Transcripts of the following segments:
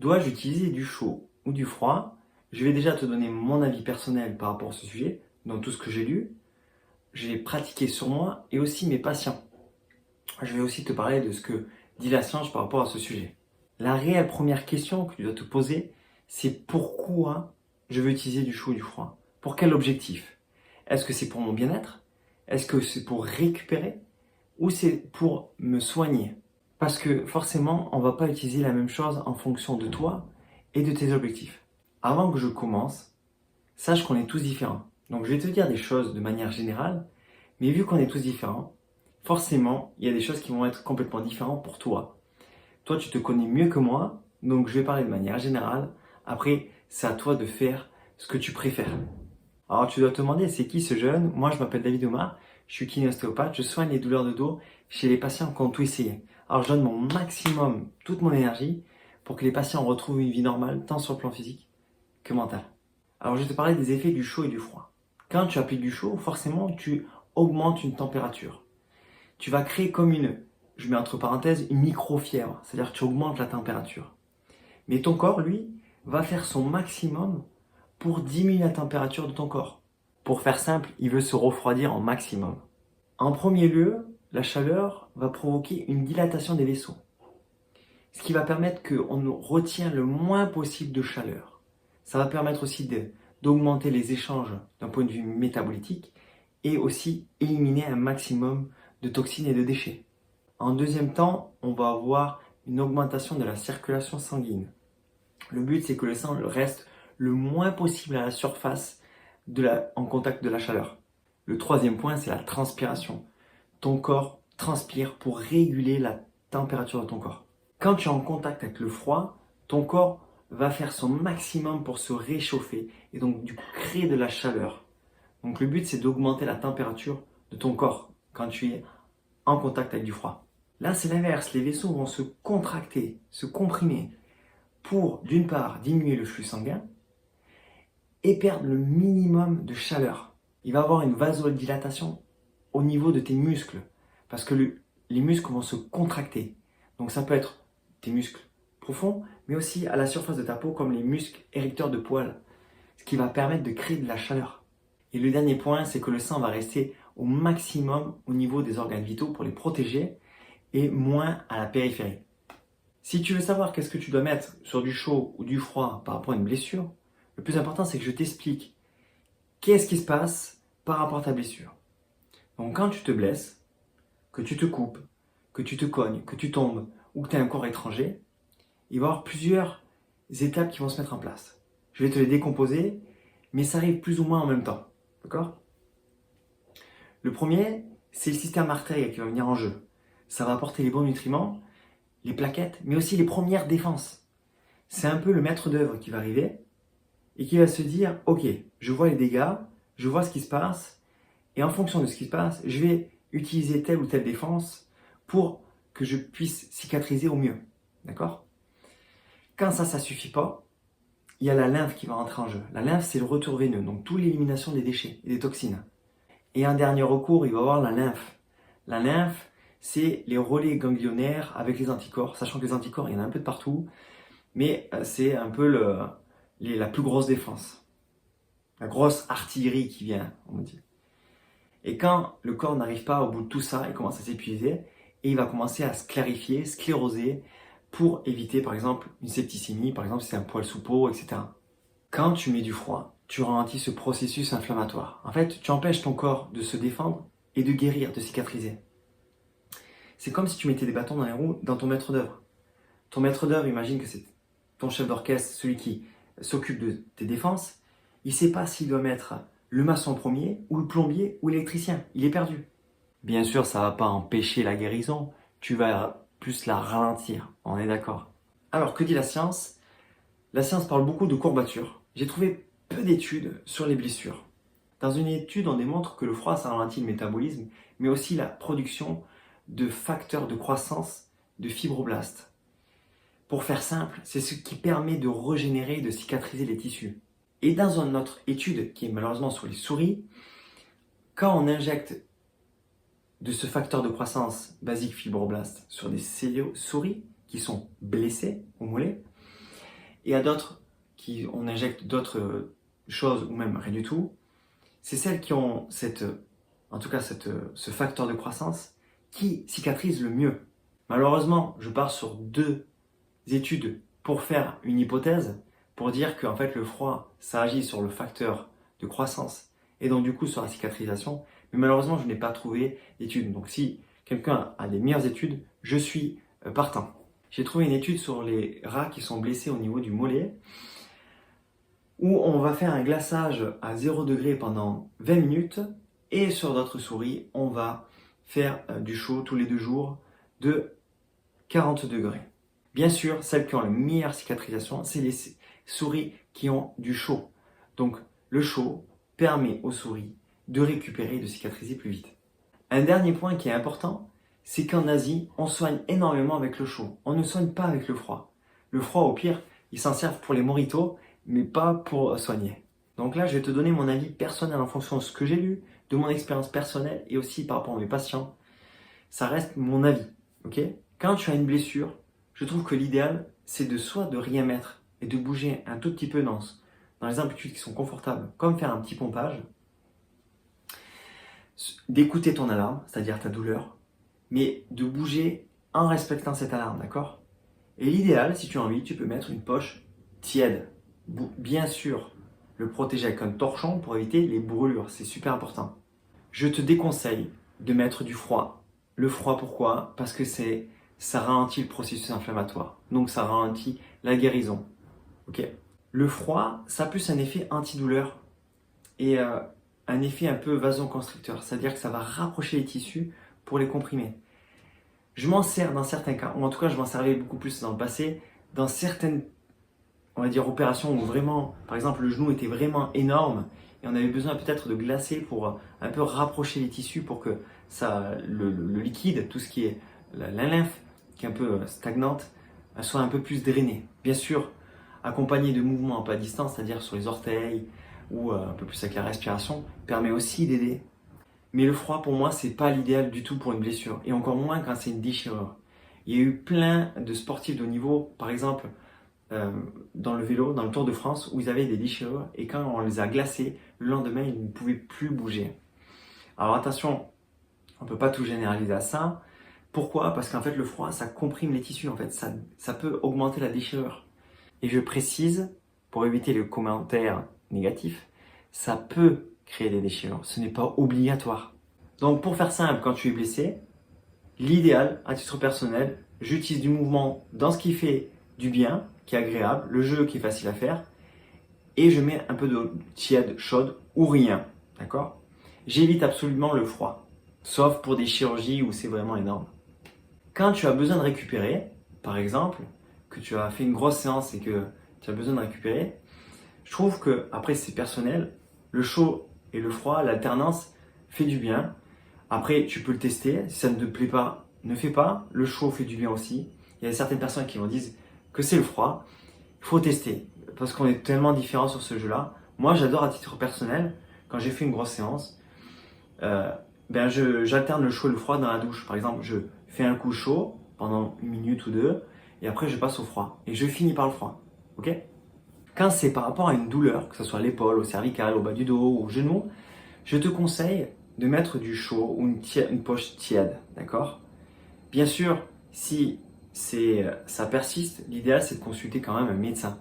Dois-je utiliser du chaud ou du froid? Je vais déjà te donner mon avis personnel par rapport à ce sujet, dans tout ce que j'ai lu, j'ai pratiqué sur moi et aussi mes patients. Je vais aussi te parler de ce que dit la science par rapport à ce sujet. La réelle première question que tu dois te poser, c'est pourquoi je veux utiliser du chaud ou du froid? Pour quel objectif? Est-ce que c'est pour mon bien-être? Est-ce que c'est pour récupérer? Ou c'est pour me soigner? Parce que forcément, on ne va pas utiliser la même chose en fonction de toi et de tes objectifs. Avant que je commence, sache qu'on est tous différents. Donc je vais te dire des choses de manière générale, mais vu qu'on est tous différents, forcément, il y a des choses qui vont être complètement différentes pour toi. Toi, tu te connais mieux que moi, donc je vais parler de manière générale. Après, c'est à toi de faire ce que tu préfères. Alors tu dois te demander, c'est qui ce jeune? Moi, je m'appelle David Omar, je suis kiné-ostéopathe, je soigne les douleurs de dos chez les patients qui ont tout essayé. Alors je donne mon maximum, toute mon énergie, pour que les patients retrouvent une vie normale, tant sur le plan physique que mental. Alors je vais te parler des effets du chaud et du froid. Quand tu appliques du chaud, forcément, tu augmentes une température. Tu vas créer comme je mets entre parenthèses, une micro-fièvre, c'est-à-dire que tu augmentes la température. Mais ton corps, lui, va faire son maximum pour diminuer la température de ton corps. Pour faire simple, il veut se refroidir en maximum. En premier lieu, la chaleur va provoquer une dilatation des vaisseaux, ce qui va permettre qu'on retient le moins possible de chaleur. Ça va permettre aussi d'augmenter les échanges d'un point de vue métabolique et aussi éliminer un maximum de toxines et de déchets. En deuxième temps, on va avoir une augmentation de la circulation sanguine. Le but, c'est que le sang reste le moins possible à la surface en contact de la chaleur. Le troisième point, c'est la transpiration. Ton corps transpire pour réguler la température de ton corps. Quand tu es en contact avec le froid, ton corps va faire son maximum pour se réchauffer et donc du coup créer de la chaleur. Donc le but, c'est d'augmenter la température de ton corps quand tu es en contact avec du froid. Là, c'est l'inverse. Les vaisseaux vont se contracter, se comprimer pour, d'une part, diminuer le flux sanguin et perdre le minimum de chaleur. Il va y avoir une vasodilatation au niveau de tes muscles parce que les muscles vont se contracter. Donc ça peut être tes muscles profonds, mais aussi à la surface de ta peau comme les muscles érecteurs de poils, ce qui va permettre de créer de la chaleur. Et le dernier point, c'est que le sang va rester au maximum au niveau des organes vitaux pour les protéger et moins à la périphérie. Si tu veux savoir qu'est-ce que tu dois mettre sur du chaud ou du froid par rapport à une blessure, le plus important, c'est que je t'explique qu'est-ce qui se passe par rapport à ta blessure. Donc quand tu te blesses, que tu te coupes, que tu te cognes, que tu tombes ou que tu as un corps étranger, il va y avoir plusieurs étapes qui vont se mettre en place. Je vais te les décomposer, mais ça arrive plus ou moins en même temps. D'accord? Le premier, c'est le système artériel qui va venir en jeu. Ça va apporter les bons nutriments, les plaquettes, mais aussi les premières défenses. C'est un peu le maître d'œuvre qui va arriver et qui va se dire, ok, je vois les dégâts, je vois ce qui se passe, et en fonction de ce qui se passe, je vais utiliser telle ou telle défense pour que je puisse cicatriser au mieux. D'accord? Quand ça suffit pas, il y a la lymphe qui va rentrer en jeu. La lymphe, c'est le retour veineux, donc toute l'élimination des déchets et des toxines. Et en dernier recours, il va y avoir la lymphe. La lymphe, c'est les relais ganglionnaires avec les anticorps, sachant que les anticorps, il y en a un peu de partout, mais c'est un peu la plus grosse défense. La grosse artillerie qui vient, on me dit. Et quand le corps n'arrive pas au bout de tout ça, il commence à s'épuiser et il va commencer à se clarifier, scléroser pour éviter par exemple une septicémie, par exemple si c'est un poil sous peau, etc. Quand tu mets du froid, tu ralentis ce processus inflammatoire. En fait, tu empêches ton corps de se défendre et de guérir, de cicatriser. C'est comme si tu mettais des bâtons dans les roues dans ton maître d'œuvre. Ton maître d'œuvre, imagine que c'est ton chef d'orchestre, celui qui s'occupe de tes défenses. Il ne sait pas s'il doit mettre le maçon premier, ou le plombier, ou l'électricien. Il est perdu. Bien sûr, ça ne va pas empêcher la guérison. Tu vas plus la ralentir. On est d'accord. Alors, que dit la science? La science parle beaucoup de courbatures. J'ai trouvé peu d'études sur les blessures. Dans une étude, on démontre que le froid, ça ralentit le métabolisme, mais aussi la production de facteurs de croissance de fibroblastes. Pour faire simple, c'est ce qui permet de régénérer et de cicatriser les tissus. Et dans une autre étude, qui est malheureusement sur les souris, quand on injecte de ce facteur de croissance basique fibroblast sur des cellules souris qui sont blessées au mollet, et à d'autres on injecte d'autres choses ou même rien du tout. C'est celles qui ont ce facteur de croissance qui cicatrisent le mieux. Malheureusement, je pars sur 2 études pour faire une hypothèse, pour dire qu'en fait le froid, ça agit sur le facteur de croissance et donc du coup sur la cicatrisation. Mais malheureusement, je n'ai pas trouvé d'études. Donc si quelqu'un a des meilleures études, je suis partant. J'ai trouvé une étude sur les rats qui sont blessés au niveau du mollet, où on va faire un glaçage à 0 degré pendant 20 minutes, et sur d'autres souris, on va faire du chaud tous les 2 jours de 40 degrés. Bien sûr, celles qui ont la meilleure cicatrisation, c'est les souris qui ont du chaud. Donc le chaud permet aux souris de récupérer et de cicatriser plus vite. Un dernier point qui est important, c'est qu'en Asie, on soigne énormément avec le chaud. On ne soigne pas avec le froid. Le froid, au pire, ils s'en servent pour les mojitos, mais pas pour soigner. Donc là, je vais te donner mon avis personnel en fonction de ce que j'ai lu, de mon expérience personnelle et aussi par rapport à mes patients. Ça reste mon avis, ok? Quand tu as une blessure, je trouve que l'idéal, c'est soit de rien mettre et de bouger un tout petit peu dans les amplitudes qui sont confortables, comme faire un petit pompage, d'écouter ton alarme, c'est-à-dire ta douleur, mais de bouger en respectant cette alarme, d'accord? Et l'idéal, si tu as envie, tu peux mettre une poche tiède. Bien sûr, le protéger avec un torchon pour éviter les brûlures, c'est super important. Je te déconseille de mettre du froid. Le froid, pourquoi? Parce que ça ralentit le processus inflammatoire, donc ça ralentit la guérison. Ok? Le froid, ça a plus un effet antidouleur et un effet un peu vasoconstricteur, c'est-à-dire que ça va rapprocher les tissus pour les comprimer. Je m'en sers dans certains cas, ou en tout cas je m'en servais beaucoup plus dans le passé, dans certaines, on va dire, opérations où vraiment, par exemple, le genou était vraiment énorme et on avait besoin peut-être de glacer pour un peu rapprocher les tissus pour que le liquide, tout ce qui est la lymphe, qui est un peu stagnante, soit un peu plus drainée. Bien sûr, accompagné de mouvements un peu à distance, c'est-à-dire sur les orteils ou un peu plus avec la respiration, permet aussi d'aider. Mais le froid, pour moi, c'est pas l'idéal du tout pour une blessure, et encore moins quand c'est une déchirure. Il y a eu plein de sportifs de haut niveau, par exemple, dans le vélo, dans le Tour de France, où ils avaient des déchirures, et quand on les a glacés, le lendemain, ils ne pouvaient plus bouger. Alors attention, on ne peut pas tout généraliser à ça. Pourquoi? Parce qu'en fait, le froid, ça comprime les tissus, en fait, ça peut augmenter la déchirure. Et je précise, pour éviter les commentaires négatifs, ça peut créer des déchirures, ce n'est pas obligatoire. Donc pour faire simple, quand tu es blessé, l'idéal, à titre personnel, j'utilise du mouvement dans ce qui fait du bien, qui est agréable, le jeu qui est facile à faire, et je mets un peu d'eau tiède, chaude ou rien, d'accord? J'évite absolument le froid, sauf pour des chirurgies où c'est vraiment énorme. Quand tu as besoin de récupérer, par exemple, que tu as fait une grosse séance et que tu as besoin de récupérer, je trouve que, après c'est personnel, le chaud et le froid, l'alternance fait du bien. Après, tu peux le tester, si ça ne te plaît pas, ne fais pas, le chaud fait du bien aussi. Il y a certaines personnes qui vont dire que c'est le froid, il faut tester, parce qu'on est tellement différents sur ce jeu-là. Moi, j'adore à titre personnel, quand j'ai fait une grosse séance, j'alterne le chaud et le froid dans la douche. Par exemple, je fais un coup chaud pendant 1 minute ou 2, et après je passe au froid. Et je finis par le froid. Ok? Quand c'est par rapport à une douleur, que ce soit à l'épaule, au cervical, au bas du dos, au genou, je te conseille de mettre du chaud ou une poche tiède. D'accord? Bien sûr, si ça persiste, l'idéal c'est de consulter quand même un médecin.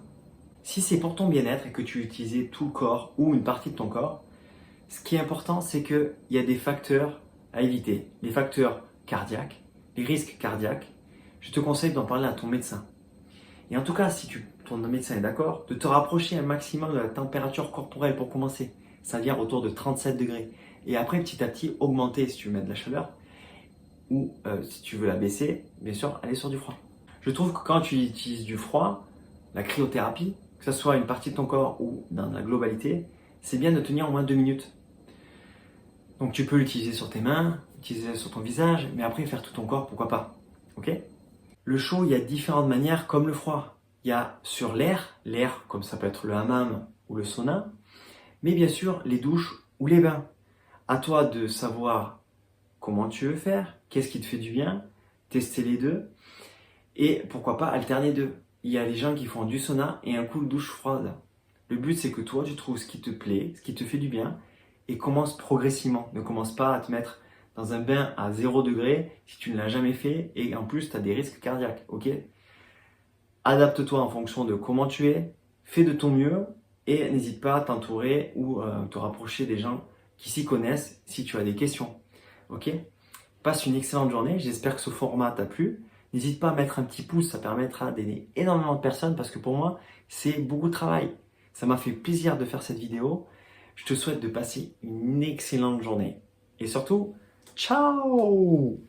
Si c'est pour ton bien-être et que tu utilisais tout le corps ou une partie de ton corps, ce qui est important, c'est qu'il y a des facteurs à éviter. Les facteurs cardiaques, les risques cardiaques. Je te conseille d'en parler à ton médecin. Et en tout cas, si ton médecin est d'accord, de te rapprocher un maximum de la température corporelle pour commencer. C'est-à-dire autour de 37 degrés. Et après, petit à petit, augmenter si tu veux mettre de la chaleur. Ou si tu veux la baisser, bien sûr, aller sur du froid. Je trouve que quand tu utilises du froid, la cryothérapie, que ce soit une partie de ton corps ou dans la globalité, c'est bien de tenir au moins 2 minutes. Donc tu peux l'utiliser sur tes mains, l'utiliser sur ton visage, mais après faire tout ton corps, pourquoi pas. Ok? Le chaud, il y a différentes manières comme le froid. Il y a sur l'air comme ça peut être le hammam ou le sauna, mais bien sûr les douches ou les bains. À toi de savoir comment tu veux faire, qu'est-ce qui te fait du bien, tester les deux, et pourquoi pas alterner deux. il y a des gens qui font du sauna et un coup de douche froide. Le but, c'est que toi, tu trouves ce qui te plaît, ce qui te fait du bien, et commence progressivement. Ne commence pas à te mettre dans un bain à 0 degré si tu ne l'as jamais fait, et en plus, tu as des risques cardiaques, ok? Adapte-toi en fonction de comment tu es, fais de ton mieux, et n'hésite pas à t'entourer ou te rapprocher des gens qui s'y connaissent si tu as des questions, ok? Passe une excellente journée, j'espère que ce format t'a plu. N'hésite pas à mettre un petit pouce, ça permettra d'aider énormément de personnes parce que pour moi, c'est beaucoup de travail. Ça m'a fait plaisir de faire cette vidéo. Je te souhaite de passer une excellente journée. Et surtout, ciao!